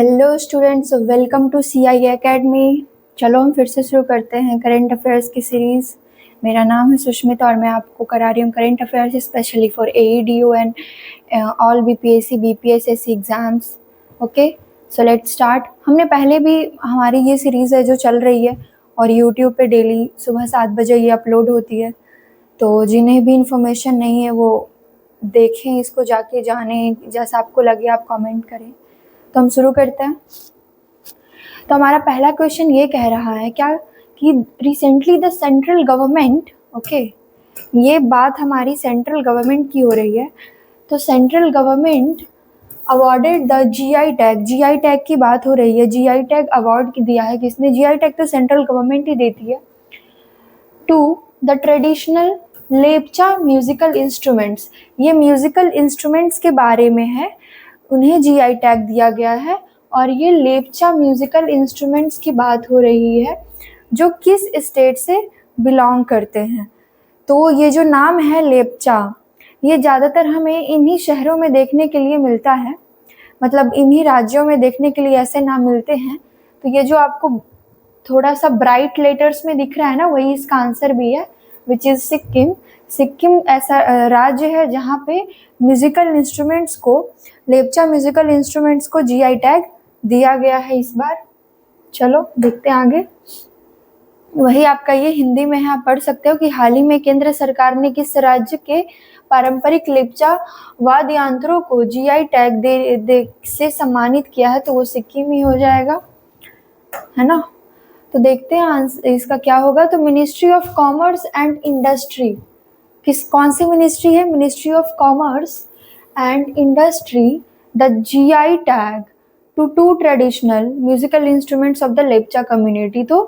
Hello students, welcome to CI academy. चलो हम फिर से शुरू करते हैं करंट अफेयर्स की सीरीज़। मेरा नाम है सुष्मिता और मैं आपको करा रही हूँ करंट अफेयर्स स्पेशली फॉर एईडीयू and all BPSC BPSSC exams. Okay, so let's start. हमने पहले भी हमारी ये सीरीज़ है जो चल रही है और यूट्यूब पे डेली सुबह 7 बजे ये अपलोड होती है, तो जिन्हें भी इंफॉर्मेशन नहीं है वो देखें, इसको जाके जाने, जैसा आपको लगे आप कमेंट करें। तो हम शुरू करते हैं। तो हमारा पहला क्वेश्चन ये कह रहा है क्या कि recently the central government, okay, ये बात हमारी सेंट्रल गवर्नमेंट की हो रही है। तो central government awarded the GI tag, GI tag की बात हो रही है। जीआई टैग अवार्ड दिया है किसने? जीआई टैग तो सेंट्रल गवर्नमेंट ही देती है। To the traditional Lepcha musical instruments, ये म्यूजिकल इंस्ट्रूमेंट्स के बारे में है, उन्हें जीआई टैग दिया गया है। और ये लेपचा म्यूजिकल इंस्ट्रूमेंट्स की बात हो रही है जो किस स्टेट से बिलोंग करते हैं। तो ये जो नाम है लेपचा, ये ज़्यादातर हमें इन्हीं शहरों में देखने के लिए मिलता है, मतलब इन्हीं राज्यों में देखने के लिए ऐसे नाम मिलते हैं। तो ये जो आपको थोड़ा सा ब्राइट लेटर्स में दिख रहा है ना, वही इसका आंसर भी है, विच इज़ सिक्किम। सिक्किम ऐसा राज्य है जहाँ पे म्यूजिकल इंस्ट्रूमेंट्स को, लेपचा म्यूजिकल इंस्ट्रूमेंट्स को जीआई टैग दिया गया है इस बार। चलो देखते हैं आगे। वही आपका ये हिंदी में है, आप पढ़ सकते हो कि हाल ही में केंद्र सरकार ने किस राज्य के पारंपरिक लेपचा वाद्य यंत्रों को जीआई टैग दे से सम्मानित किया है, तो वो सिक्किम ही हो जाएगा, है ना। तो देखते हैं इसका क्या होगा। तो ministry of commerce and industry, कौन सी मिनिस्ट्री है? Ministry of commerce and industry the GI tag to to traditional musical instruments of the Lepcha community. तो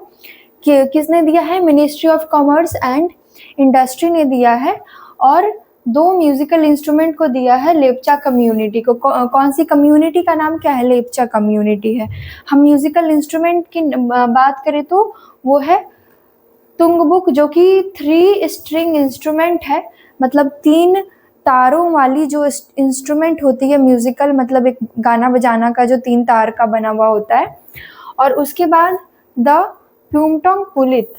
किसने दिया है? Ministry of commerce and industry ने दिया है और 2 म्यूजिकल इंस्ट्रूमेंट को दिया है लेपचा कम्युनिटी को। कौन सी कम्युनिटी का नाम क्या है? लेपचा कम्युनिटी है। हम म्यूजिकल इंस्ट्रूमेंट की बात करें तो वो है तुंगबुक, जो कि 3 स्ट्रिंग इंस्ट्रूमेंट है, मतलब 3 तारों वाली जो इंस्ट्रूमेंट होती है म्यूजिकल, मतलब एक गाना बजाना का जो 3 तार का बना हुआ होता है। और उसके बाद द प्यूमटोंग पुलित,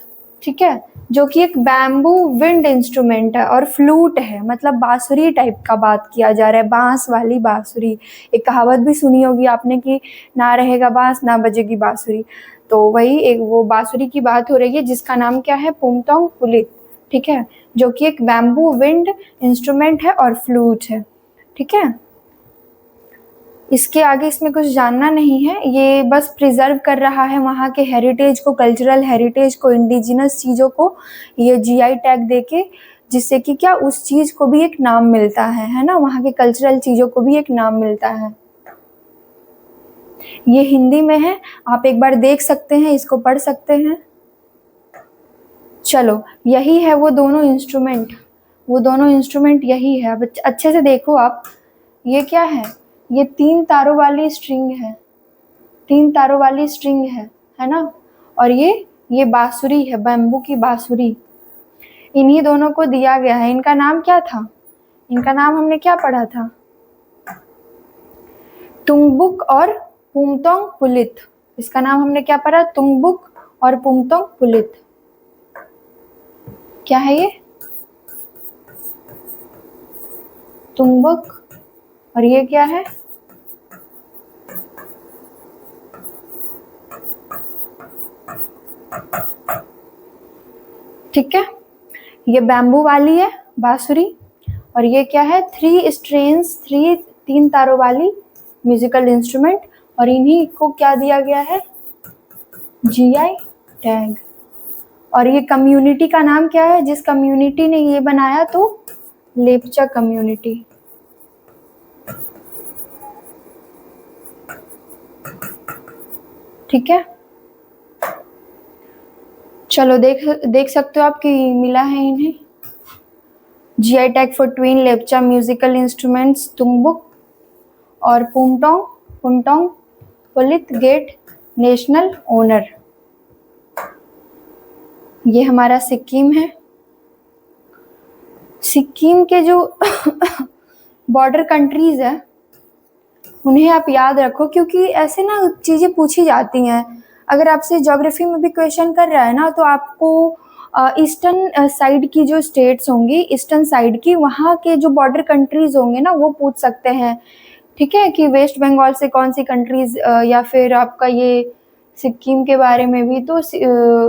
ठीक है, जो कि एक बैम्बू विंड इंस्ट्रूमेंट है और फ्लूट है, मतलब बांसुरी टाइप का बात किया जा रहा है, बांस वाली बांसुरी। एक कहावत भी सुनी होगी आपने कि ना रहेगा बांस ना बजेगी बांसुरी, तो वही एक वो बांसुरी की बात हो रही है जिसका नाम क्या है? पुमटोंग पुलित, ठीक है, जो कि एक बैम्बू विंड इंस्ट्रूमेंट है और फ्लूट है, ठीक है। इसके आगे इसमें कुछ जानना नहीं है, ये बस प्रिजर्व कर रहा है वहाँ के हेरिटेज को, कल्चरल हेरिटेज को, इंडिजिनस चीज़ों को ये जीआई टैग देके, जिससे कि क्या उस चीज़ को भी एक नाम मिलता है ना, वहाँ के कल्चरल चीज़ों को भी एक नाम मिलता है। ये हिंदी में है, आप एक बार देख सकते हैं, इसको पढ़ सकते हैं। चलो यही है वो दोनों इंस्ट्रूमेंट यही है। अब अच्छे से देखो आप, ये क्या है? ये 3 तारों वाली स्ट्रिंग है, 3 तारों वाली स्ट्रिंग है ना। और ये बांसुरी है, बैम्बू की बांसुरी। इन्हीं दोनों को दिया गया है। इनका नाम क्या था? इनका नाम हमने क्या पढ़ा था? तुंगबुक और पुमतोंग पुलित। इसका नाम हमने क्या पढ़ा? तुंगबुक और पुमतोंग पुलित। क्या है ये? तुंगबुक, और ये क्या है? ठीक है, ये बैम्बू वाली है बांसुरी, और ये क्या है? 3 स्ट्रिंग्स, 3 तारों वाली म्यूजिकल इंस्ट्रूमेंट, और इन्हीं को क्या दिया गया है? GI tag. और ये कम्युनिटी का नाम क्या है जिस कम्युनिटी ने ये बनाया? तो लेपचा कम्युनिटी, ठीक है। चलो देख सकते हो आप कि मिला है इन्हें GI tag for twin Lepcha musical instruments Tungbuk और Pumtong Pulit get national honour. ये हमारा सिक्किम है। सिक्किम के जो बॉर्डर कंट्रीज है उन्हें आप याद रखो, क्योंकि ऐसे ना चीज़ें पूछी जाती हैं। अगर आपसे ज्योग्राफी में भी क्वेश्चन कर रहा है ना, तो आपको ईस्टर्न साइड की जो स्टेट्स होंगी, ईस्टर्न साइड की, वहाँ के जो बॉर्डर कंट्रीज होंगे ना, वो पूछ सकते हैं। ठीक है, कि वेस्ट बंगाल से कौन सी कंट्रीज, या फिर आपका ये सिक्किम के बारे में भी, तो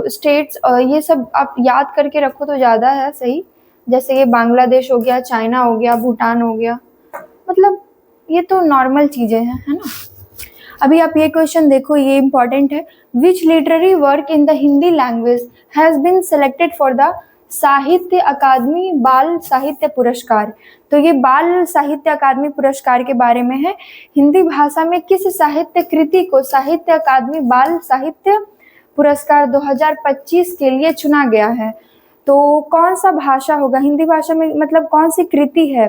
स्टेट्स ये सब आप याद करके रखो तो ज़्यादा है सही। जैसे ये बांग्लादेश हो गया, चाइना हो गया, भूटान हो गया, मतलब ये तो नॉर्मल चीज़ें हैं, है ना। अभी आप ये क्वेश्चन देखो, ये इंपॉर्टेंट है। Which literary work in the Hindi language has been selected for the Sahitya Akademi बाल साहित्य पुरस्कार। तो ये बाल साहित्य अकादमी पुरस्कार के बारे में है। हिंदी भाषा में किस साहित्य कृति को साहित्य अकादमी बाल साहित्य पुरस्कार 2025 के लिए चुना गया है? तो कौन सा भाषा होगा हिंदी भाषा में, मतलब कौन सी कृति है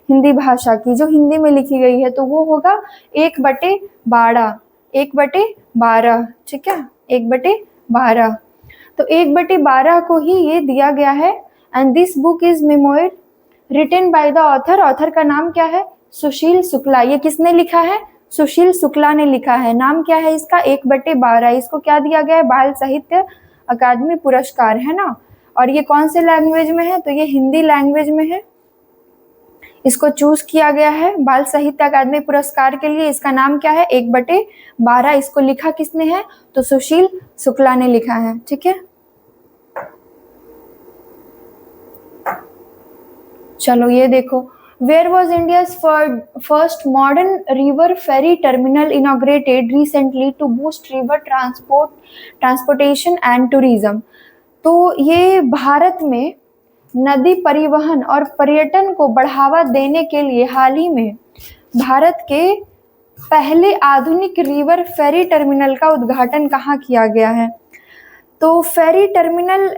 हिंदी भाषा की जो हिंदी में लिखी गई है? तो वो होगा 1/12, 1/12, ठीक है, 1/12। तो 1/12 को ही ये दिया गया है। And this book is memoir written by the author. Author का नाम क्या है? सुशील शुक्ला। ये किसने लिखा है? सुशील शुक्ला ने लिखा है। नाम क्या है इसका? 1/12। इसको क्या दिया गया है? बाल साहित्य अकादमी पुरस्कार, है ना। और ये कौन से लैंग्वेज में है? तो ये हिंदी लैंग्वेज में है। इसको चूज किया गया है बाल साहित्य अकादमी पुरस्कार के लिए। इसका नाम क्या है? 1/12। इसको लिखा किसने है? तो सुशील शुक्ला ने लिखा है, ठीक है। चलो ये देखो, where was India's first modern river ferry terminal inaugurated recently to boost river transportation and tourism. तो ये भारत में नदी परिवहन और पर्यटन को बढ़ावा देने के लिए हाल ही में भारत के पहले आधुनिक रिवर फेरी टर्मिनल का उद्घाटन कहाँ किया गया है? तो फेरी टर्मिनल,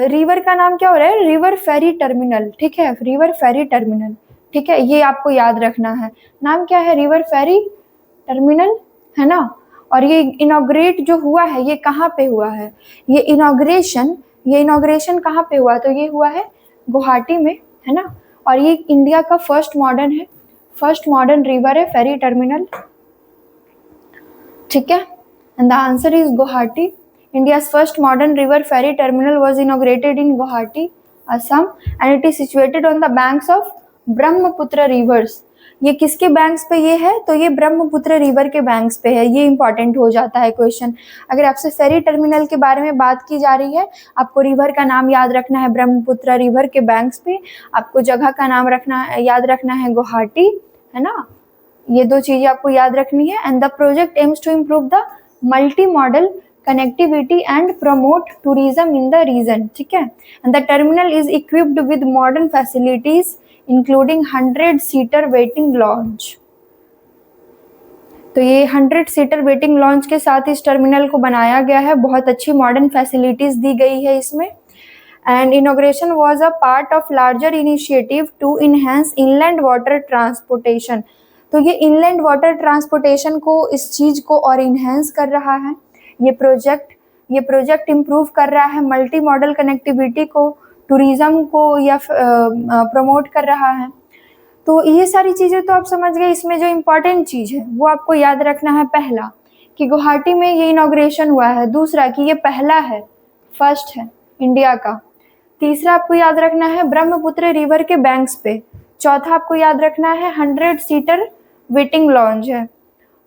रिवर का नाम क्या हो रहा है? रिवर फेरी टर्मिनल, ठीक है, रिवर फेरी टर्मिनल, ठीक है, ये आपको याद रखना है। नाम क्या है? रिवर फेरी टर्मिनल, है ना। और ये इनॉग्रेट जो हुआ है, ये कहाँ पे हुआ है? ये इनॉग्रेशन कहाँ पे हुआ? तो ये हुआ है गुवाहाटी में, है ना। और ये इंडिया का फर्स्ट मॉडर्न रिवर है फेरी टर्मिनल, ठीक है। And the answer is Guwahati. India's first modern river ferry terminal was inaugurated in Guwahati, Assam, and it is situated on the banks of Brahmaputra rivers. ये किसके बैंक्स पे ये है? तो ये ब्रह्मपुत्र रिवर के बैंक्स पे है। ये इंपॉर्टेंट हो जाता है क्वेश्चन। अगर आपसे फेरी टर्मिनल के बारे में बात की जा रही है, आपको रिवर का नाम याद रखना है ब्रह्मपुत्र रिवर के बैंक्स पे। आपको जगह का नाम याद रखना है गुवाहाटी, है ना। ये दो चीजें आपको याद रखनी है। And the project aims to improve the multimodal connectivity and promote tourism in the region, ठीक है। and the terminal is equipped with modern facilities including 100-seater waiting lounge। तो ये 100-seater waiting lounge के साथ इस terminal को बनाया गया है। बहुत अच्छी मॉडर्न फैसिलिटीज दी गई है इसमें। And inauguration was a part of larger initiative to enhance inland water transportation. तो ये इनलैंड वाटर ट्रांसपोर्टेशन को, इस चीज को और इनहेंस कर रहा है ये प्रोजेक्ट इम्प्रूव कर रहा है मल्टी मॉडल कनेक्टिविटी को, टूरिज्म को, या प्रमोट कर रहा है। तो ये सारी चीज़ें तो आप समझ गए। इसमें जो इम्पोर्टेंट चीज़ है वो आपको याद रखना है। पहला कि गुवाहाटी में ये इनॉग्रेशन हुआ है। दूसरा कि ये पहला है, फर्स्ट है इंडिया का। तीसरा आपको याद रखना है ब्रह्मपुत्र रिवर के बैंक्स पे। चौथा आपको याद रखना है 100-सीटर वेटिंग लॉन्च है।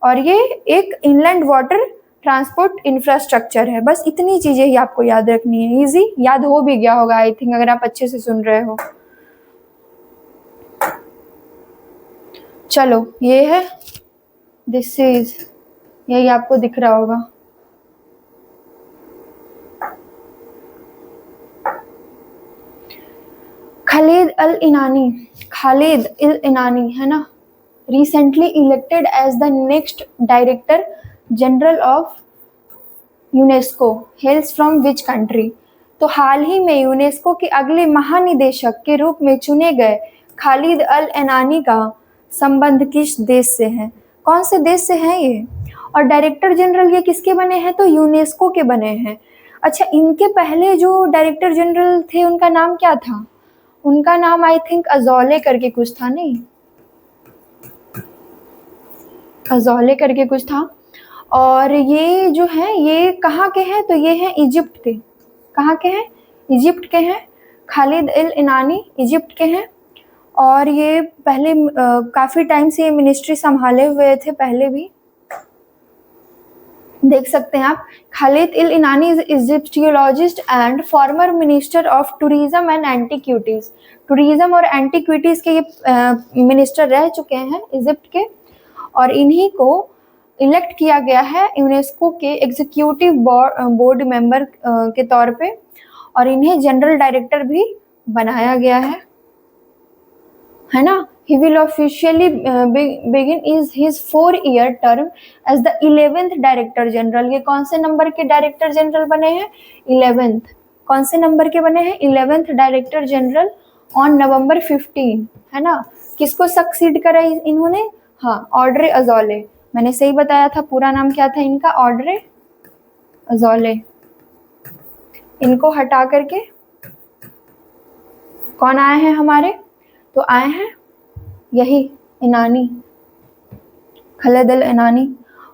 और ये एक इनलैंड वाटर ट्रांसपोर्ट इंफ्रास्ट्रक्चर है। बस इतनी चीजें ही आपको याद रखनी है। इजी, याद हो भी गया होगा आई थिंक, अगर आप अच्छे से सुन रहे हो। चलो ये है, दिस इज, यही आपको दिख रहा होगा। खालिद अल इनानी, है ना, recently elected as the next director general of UNESCO hails from which country? तो हाल ही में यूनेस्को के अगले महानिदेशक के रूप में चुने गए खालिद अल एनानी का संबंध किस देश से है? कौन से देश से है ये? और डायरेक्टर जनरल ये किसके बने हैं? तो यूनेस्को के बने हैं। अच्छा, इनके पहले जो डायरेक्टर जनरल थे उनका नाम क्या था? उनका नाम आई थिंक अजोले करके कुछ था, नहीं? अजोले करके कुछ था। और ये जो है ये कहाँ के हैं, तो ये हैं इजिप्ट के। कहाँ के हैं, इजिप्ट के हैं। खालिद अल इनानी इजिप्ट के हैं, और ये पहले काफ़ी टाइम से ये मिनिस्ट्री संभाले हुए थे पहले भी, देख सकते हैं आप। Khalid Al Enany is Egyptologist and former minister of tourism and antiquities. Tourism और एंटीक्विटीज के ये मिनिस्टर रह चुके हैं इजिप्ट के, और इन्हीं को इलेक्ट किया गया है यूनेस्को के एग्जीक्यूटिव बोर्ड मेंबर के तौर पे, और इन्हें जनरल डायरेक्टर भी बनाया गया है ना। He will officially begin is his 4-year term as the 11th director general. ये कौन से नंबर के डायरेक्टर जनरल बने हैं, 11th। कौन से नंबर के बने हैं, 11th director general on November 15, है ना। किसको सक्सीड करा इन्होंने, हाँ, ऑड्रे अजोले। मैंने सही बताया था, पूरा नाम क्या था इनका, ऑड्रे अजोले। इनको हटा करके कौन आए हैं हमारे, तो आए हैं यही इनानी, खालिद अल इनानी।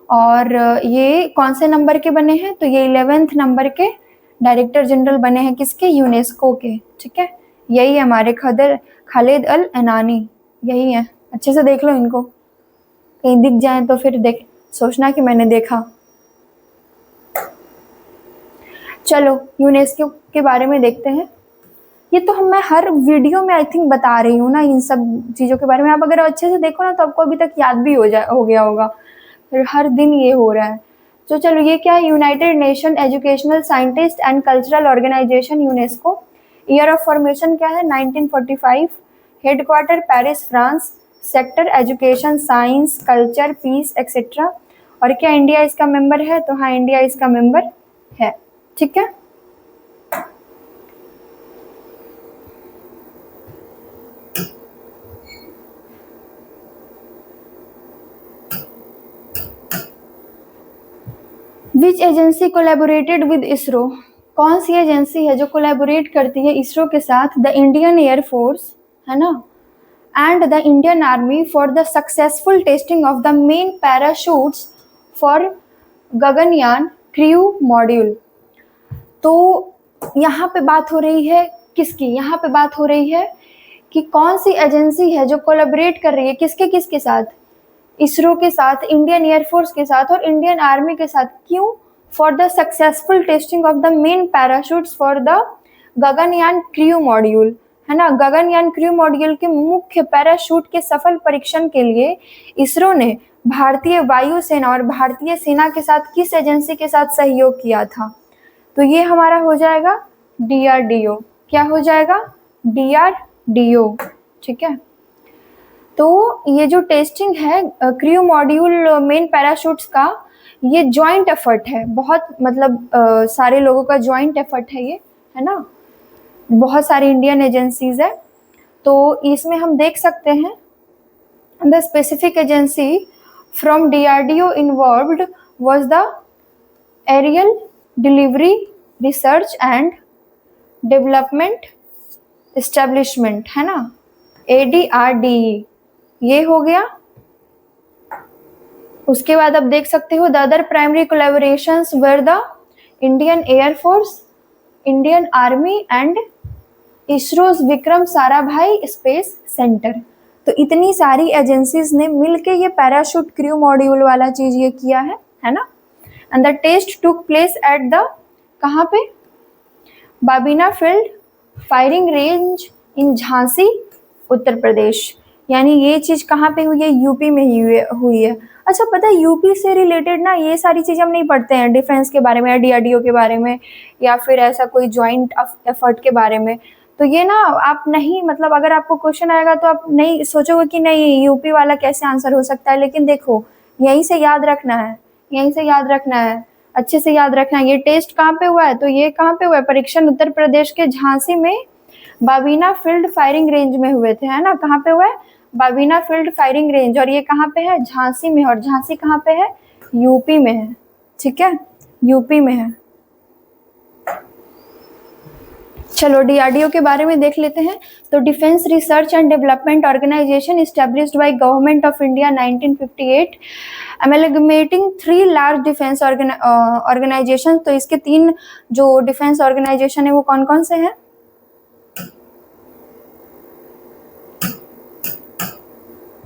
और ये कौन से नंबर के बने हैं, तो ये 11th नंबर के डायरेक्टर जनरल बने हैं, किसके, यूनेस्को के। ठीक है, यही हमारे खालिद अल इनानी, यही है। अच्छे से देख लो इनको, कहीं दिख जाए तो फिर देख सोचना कि मैंने देखा। चलो यूनेस्को के बारे में देखते हैं। ये तो मैं हर वीडियो में आई थिंक बता रही हूँ ना इन सब चीज़ों के बारे में। आप अगर अच्छे से देखो ना तो आपको अभी तक याद भी हो गया होगा, फिर हर दिन ये हो रहा है। तो चलो, ये क्या है, United Nation Educational Scientist and Cultural Organisation, UNESCO. Year of formation क्या है, 1945। Headquarter Paris, France. Sector education, science, culture, peace etcetera. और क्या इंडिया इसका मेंबर है, तो हाँ, इंडिया इसका मेंबर है। ठीक है, विच एजेंसी कोलैबोरेटेड विद इसरो। कौन सी एजेंसी है जो कोलैबोरेट करती है इसरो के साथ, द इंडियन एयरफोर्स, है ना, and the Indian army for the successful testing of the main parachutes for Gaganyaan crew module. तो यहाँ पे बात हो रही है किसकी, यहाँ पे बात हो रही है कि कौन सी एजेंसी है जो कोलैबोरेट कर रही है किसके किसके साथ, इसरो के साथ, इंडियन एयरफोर्स के साथ और इंडियन आर्मी के साथ। क्यों, for the successful testing of the main parachutes for the Gaganyaan crew module, है ना। गगनयान क्रू मॉड्यूल के मुख्य पैराशूट के सफल परीक्षण के लिए इसरो ने भारतीय वायुसेना और भारतीय सेना के साथ किस एजेंसी के साथ सहयोग किया था, तो ये हमारा हो जाएगा DRDO। क्या हो जाएगा, DRDO। ठीक है, तो ये जो टेस्टिंग है क्रू मॉड्यूल मेन पैराशूट्स का, ये जॉइंट एफर्ट है, बहुत मतलब सारे लोगों का जॉइंट एफर्ट है ये, है ना। बहुत सारी इंडियन एजेंसीज है, तो इसमें हम देख सकते हैं the specific agency from DRDO involved was the aerial delivery research and development establishment, है ना, ADRDE, ये हो गया। उसके बाद आप देख सकते हो the other primary collaborations were the Indian air force, Indian army and ISRO's Vikram Sarabhai space centre. तो इतनी सारी एजेंसीज ने मिलके ये पैराशूट क्रू मॉड्यूल वाला चीज ये किया है ना। And the test took place at the, कहाँ पे, Babina field firing range in Jhansi, Uttar Pradesh. यानी ये चीज़ कहाँ पे हुई है, यूपी में ही हुई है। अच्छा, पता है यूपी से रिलेटेड ना ये सारी चीज़ें हम नहीं पढ़ते हैं, डिफेंस के बारे में या DRDO के बारे में या फिर ऐसा कोई जॉइंट एफर्ट के बारे में। तो ये ना आप नहीं, मतलब अगर आपको क्वेश्चन आएगा तो आप नहीं सोचोगे कि नहीं यूपी वाला कैसे आंसर हो सकता है, लेकिन देखो यहीं से याद रखना है, यहीं से याद रखना है, अच्छे से याद रखना है। ये टेस्ट कहाँ पे हुआ है, तो ये कहाँ पे हुआ है, परीक्षण उत्तर प्रदेश के झांसी में बाबीना फील्ड फायरिंग रेंज में हुए थे, है ना। कहाँ पे हुआ है, बाबीना फील्ड फायरिंग रेंज, और ये कहाँ पे है, झांसी में। और झांसी कहाँ पे है, यूपी में है। ठीक है, यूपी में है। चलो डीआरडीओ के बारे में देख लेते हैं। तो defence research and development organisation established by government of India 1958, amalgamating 3 large defence organisation. तो इसके 3 जो डिफेंस ऑर्गेनाइजेशन है वो कौन कौन से हैं?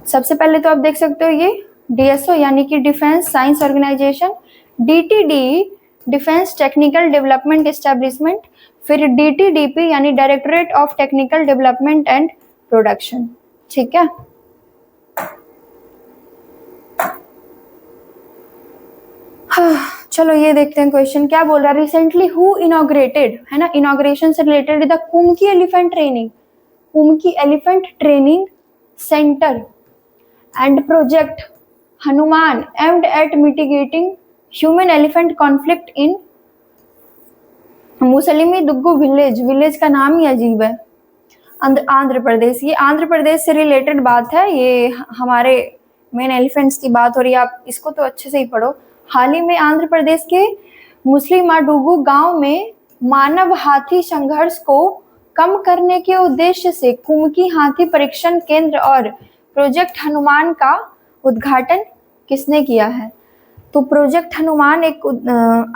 सबसे पहले तो आप देख सकते हो ये डीएसओ यानी कि defence science organisation, DTD defence technical development establishment, फिर डीटीडीपी यानी directorate of technical development and production. ठीक है, चलो ये देखते हैं क्वेश्चन क्या बोल रहा है। रिसेंटली हु इनॉग्रेटेड, है ना, इनॉग्रेशन से related the Kumki elephant training, Kumki elephant training centre and project Hanuman aimed at mitigating human elephant conflict in Musalimi Duggu village, village का नाम ही अजीब है, आंध्र प्रदेश। ये आंध्र प्रदेश से रिलेटेड बात है, ये हमारे मेन एलिफेंट्स की बात हो रही है, आप इसको तो अच्छे से ही पढ़ो। हाल ही में आंध्र प्रदेश के मुस्लिमाडुगु गांव में मानव हाथी संघर्ष को कम करने के उद्देश्य से कुमकी हाथी परीक्षण केंद्र और प्रोजेक्ट हनुमान का उद्घाटन किसने किया है? तो प्रोजेक्ट हनुमान एक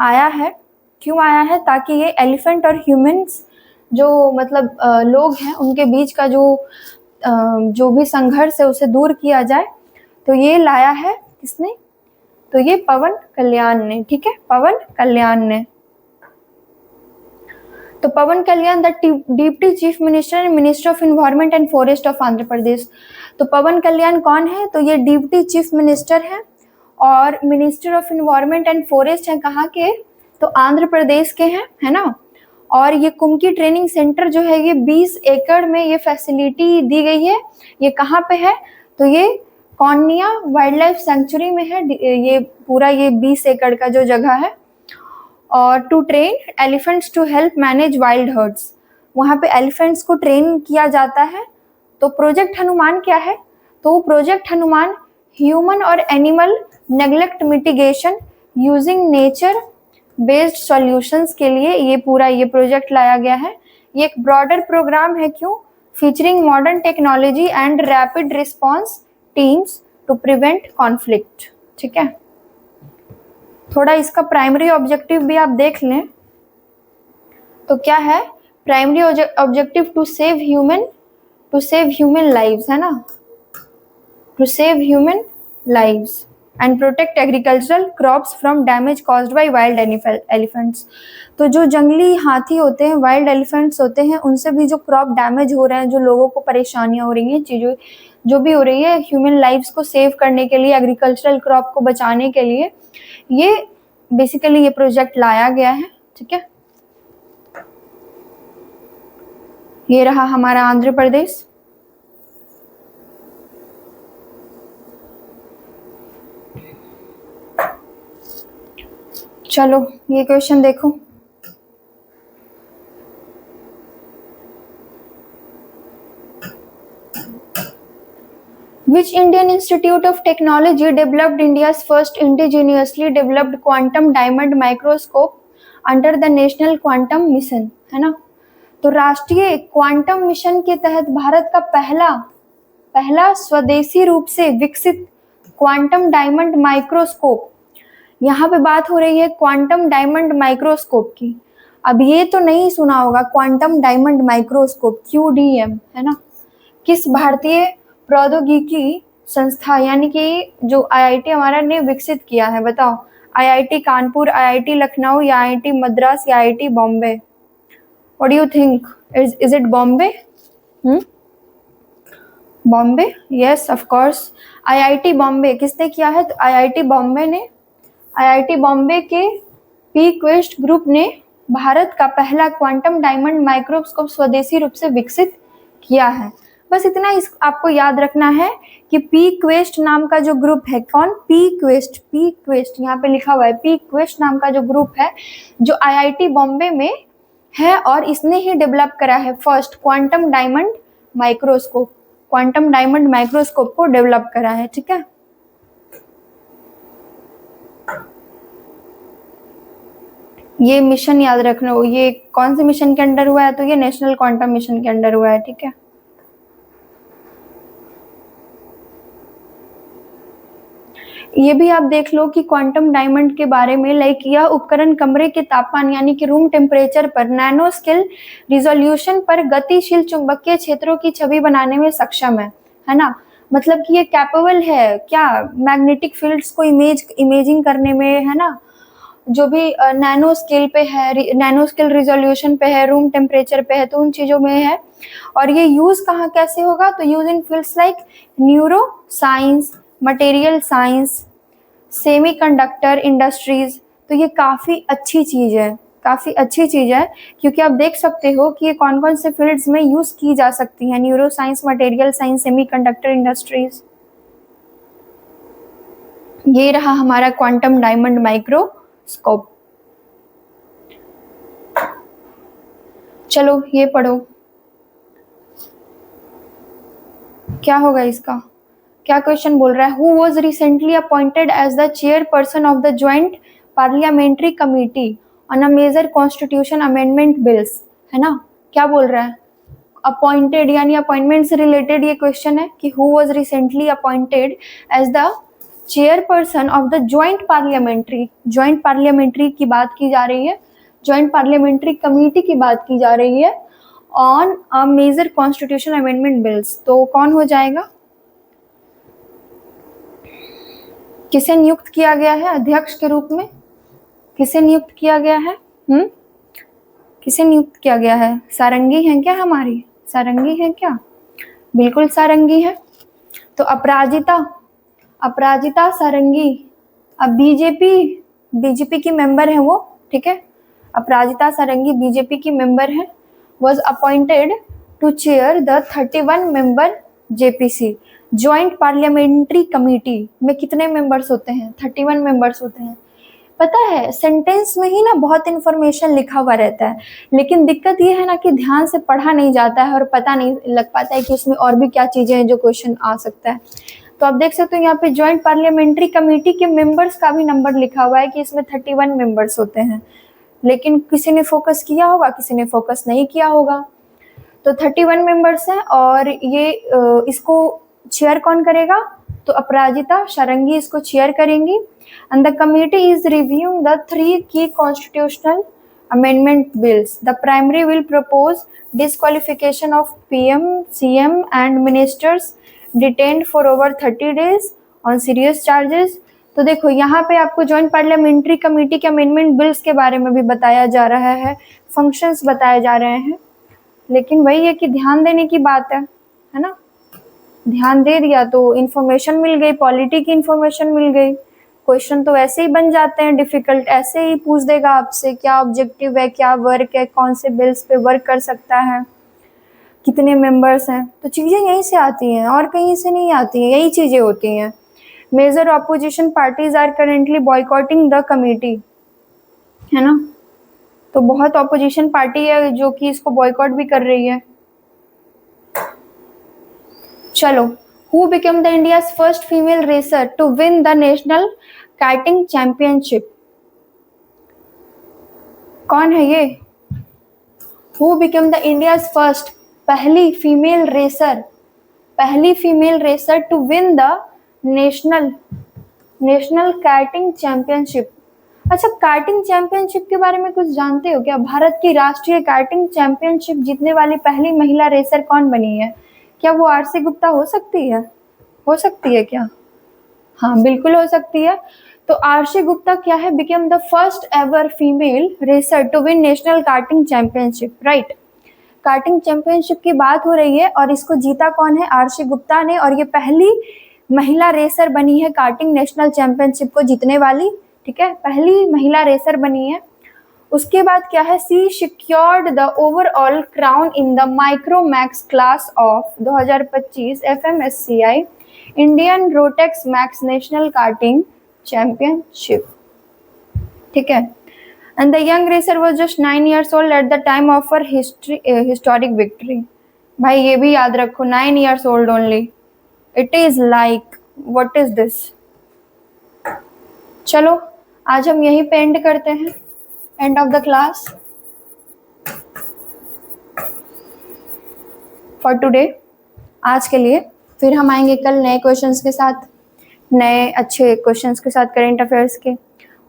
आया है, क्यों आया है? ताकि ये एलिफेंट और ह्यूमंस जो मतलब लोग हैं उनके बीच का जो भी संघर्ष है उसे दूर किया जाए। तो ये लाया है किसने? तो ये पवन कल्याण ने। ठीक है, पवन कल्याण ने। तो Pawan Kalyan the deputy chief minister and minister of environment and forest of Andhra Pradesh. तो पवन कल्याण कौन है? तो ये डिप्टी चीफ मिनिस्टर है और minister of environment and forest है। कहाँ के? तो आंध्र प्रदेश के हैं, है ना। और ये कुमकी ट्रेनिंग सेंटर जो है ये 20 एकड़ में ये फैसिलिटी दी गई है। ये कहाँ पे है? तो ये कौनिया वाइल्ड लाइफ सेंचुरी में है। ये पूरा ये 20 एकड़ का जो जगह है। और to train elephants to help manage wild herds, वहाँ पे एलिफेंट्स को ट्रेन किया जाता है। तो प्रोजेक्ट हनुमान क्या है? तो प्रोजेक्ट हनुमान ह्यूमन और animal neglect mitigation using nature based solutions के लिए ये पूरा ये प्रोजेक्ट लाया गया है। ये एक ब्रॉडर प्रोग्राम है, क्यों? Featuring modern technology and rapid response teams to prevent conflict. ठीक है, थोड़ा इसका प्राइमरी ऑब्जेक्टिव भी आप देख लें। तो क्या है primary objective? To save human lives, है ना, to save human lives and protect agricultural crops from damage caused by wild elephants. तो जो जंगली हाथी होते हैं, वाइल्ड एलिफेंट्स होते हैं, उनसे भी जो क्रॉप डैमेज हो रहे हैं, जो लोगों को परेशानियां हो रही हैं, चीज़ों जो भी हो रही है, ह्यूमन लाइव्स को सेव करने के लिए, एग्रीकल्चरल क्रॉप को बचाने के लिए ये बेसिकली ये प्रोजेक्ट लाया गया है। ठीक है, ये रहा हमारा आंध्र प्रदेश। चलो ये क्वेश्चन देखो। Which Indian Institute of Technology developed India's first indigenously developed quantum diamond microscope under the National Quantum Mission, है ना। तो राष्ट्रीय क्वांटम मिशन के तहत भारत का पहला स्वदेशी रूप से विकसित क्वांटम डायमंड माइक्रोस्कोप, यहाँ पे बात हो रही है क्वांटम डायमंड माइक्रोस्कोप की। अब ये तो नहीं सुना होगा क्वांटम डायमंड माइक्रोस्कोप, QDM, है ना। किस भारतीय प्रौद्योगिकी संस्था यानी कि जो IIT हमारा ने विकसित किया है? बताओ, IIT कानपुर, IIT लखनऊ या IIT मद्रास या IIT Bombay? What do you think? Is it Bombay? Bombay, yes of course, IIT Bombay. किसने किया है? तो IIT बॉम्बे ने, IIT बॉम्बे के पीक्वेस्ट ग्रुप ने भारत का पहला क्वांटम डायमंड माइक्रोस्कोप स्वदेशी रूप से विकसित किया है। बस इतना आपको याद रखना है कि पीक्वेस्ट नाम का जो ग्रुप है, कौन? पीक्वेस्ट यहाँ पे लिखा हुआ है। पीक्वेस्ट नाम का जो ग्रुप है जो IIT बॉम्बे में है और इसने ही डेवलप करा है first quantum diamond microscope, quantum diamond microscope को डेवलप करा है। ठीक है, ये मिशन याद रखना हो, ये कौन से मिशन के अंडर हुआ है, तो ये नेशनल क्वांटम मिशन के अंडर हुआ है, ठीक है। ये भी आप देख लो कि क्वांटम डायमंड के बारे में, लाइक यह उपकरण कमरे के तापमान यानी कि रूम टेम्परेचर पर नैनो स्केल रिजोल्यूशन पर गतिशील चुंबकीय क्षेत्रों की छवि बनाने में सक्षम है ना। मतलब कि ये कैपेबल है क्या, मैग्नेटिक फील्ड्स को इमेजिंग करने में, है ना। जो भी नैनो स्केल पे है, नैनो स्केल रिजोल्यूशन पे है, रूम टेम्परेचर पे है, तो उन चीज़ों में है। और ये यूज़ कहाँ कैसे होगा, तो use in fields like neuro science, material science, semiconductor industries. तो ये काफ़ी अच्छी चीज़ है, काफ़ी अच्छी चीज़ है, क्योंकि आप देख सकते हो कि ये कौन कौन से फील्ड्स में यूज़ की जा सकती हैं, neuro science, material science, semiconductor industries. ये रहा हमारा क्वांटम डायमंड माइक्रोस्कोप। चलो ये पढ़ो, क्या होगा इसका, क्या क्वेश्चन बोल रहा है। Who was recently appointed as the chairperson of the joint parliamentary committee on a major constitution amendment bills, है ना। क्या बोल रहा है, अपॉइंटेड यानी अपॉइंटमेंट से रिलेटेड ये क्वेश्चन है कि who was recently appointed as the chairperson of the joint parliamentary की बात की जा रही है, ज्वाइंट पार्लियामेंट्री कमेटी की बात की जा रही है on a major constitution amendment bills. तो कौन हो जाएगा, किसे नियुक्त किया गया है अध्यक्ष के रूप में, किसे नियुक्त किया गया है, किसे नियुक्त किया गया है, सारंगी है क्या, हमारी सारंगी है क्या, बिल्कुल सारंगी है। तो अपराजिता सारंगी, अब बीजेपी की मेंबर है वो, ठीक है। अपराजिता सारंगी बीजेपी की मेंबर है, was appointed to chair the 31 member JPC, joint parliamentary committee में कितने मेंबर्स होते हैं, 31 मेंबर्स होते हैं। पता है सेंटेंस में ही ना बहुत इंफॉर्मेशन लिखा हुआ रहता है, लेकिन दिक्कत ये है ना कि ध्यान से पढ़ा नहीं जाता है और पता नहीं लग पाता है कि उसमें और भी क्या चीजें हैं जो क्वेश्चन आ सकता है। तो आप देख सकते हो यहाँ पे ज्वाइंट पार्लियामेंट्री कमेटी के मेंबर्स का भी नंबर लिखा हुआ है कि इसमें 31 मेंबर्स होते हैं, लेकिन किसी ने फोकस किया होगा, किसी ने फोकस नहीं किया होगा। तो 31 मेंबर्स हैं, और ये इसको चेयर कौन करेगा, तो अपराजिता सारंगी इसको चेयर करेंगी। And the committee is reviewing the 3 की constitutional amendment bills. The primary will propose disqualification of PM, CM and ministers detained for over 30 days on serious charges। तो देखो यहाँ पे आपको ज्वाइंट पार्लियामेंट्री कमेटी के अमेंडमेंट बिल्स के बारे में भी बताया जा रहा है, फंक्शंस बताए जा रहे हैं, लेकिन वही है कि ध्यान देने की बात है ना। ध्यान दे दिया तो इन्फॉर्मेशन मिल गई, पॉलिटी की इन्फॉर्मेशन मिल गई। क्वेश्चन तो ऐसे ही बन जाते हैं डिफिकल्ट, ऐसे ही पूछ देगा आपसे क्या ऑब्जेक्टिव है, क्या वर्क है, कौन से बिल्स पे वर्क कर सकता है, कितने मेंबर्स हैं। तो चीज़ें यहीं से आती हैं और कहीं से नहीं आती हैं, यही चीज़ें होती हैं। Major opposition parties are currently boycotting the committee, है ना। तो बहुत ऑपोजिशन पार्टी है जो कि इसको बॉयकॉट भी कर रही है। चलो, who became the India's first female racer to win the national karting championship, कौन है ये, who became the India's first, पहली female racer to win the national karting championship. अच्छा, कार्टिंग चैंपियनशिप के बारे में कुछ जानते हो क्या, भारत की राष्ट्रीय कार्टिंग चैंपियनशिप जीतने वाली पहली महिला रेसर कौन बनी है, क्या वो आरसी गुप्ता हो सकती है, क्या, हाँ बिल्कुल हो सकती है। तो आरसी गुप्ता क्या है, became the first ever female racer to win national karting championship, right. Karting championship की बात हो रही है और इसको जीता कौन है, आरसी गुप्ता ने, और ये पहली महिला रेसर बनी है कार्टिंग नेशनल चैंपियनशिप को जीतने वाली, ठीक है, पहली महिला रेसर बनी है। उसके बाद क्या है, she secured the overall crown in the Micromax class of 2025 FMSCI Indian Rotax Max national karting championship, ठीक है। And the young racer was just 9 years old at the time of her historic victory. भाई ये भी याद रखो, 9 years old only, it is like what is this. चलो आज हम यहीं पे एंड करते हैं। End of the class for today, आज के लिए। फिर हम आएंगे कल नए क्वेश्चंस के साथ, नए अच्छे क्वेश्चंस के साथ करेंट अफेयर्स के,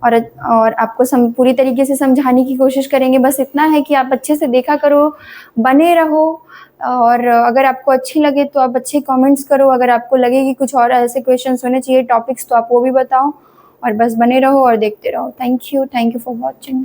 और आपको पूरी तरीके से समझाने की कोशिश करेंगे। बस इतना है कि आप अच्छे से देखा करो, बने रहो, और अगर आपको अच्छी लगे तो आप अच्छे कमेंट्स करो। अगर आपको लगे कि कुछ और ऐसे क्वेश्चंस होने चाहिए टॉपिक्स, तो आप वो भी बताओ, और बस बने रहो और देखते रहो। Thank you for watching.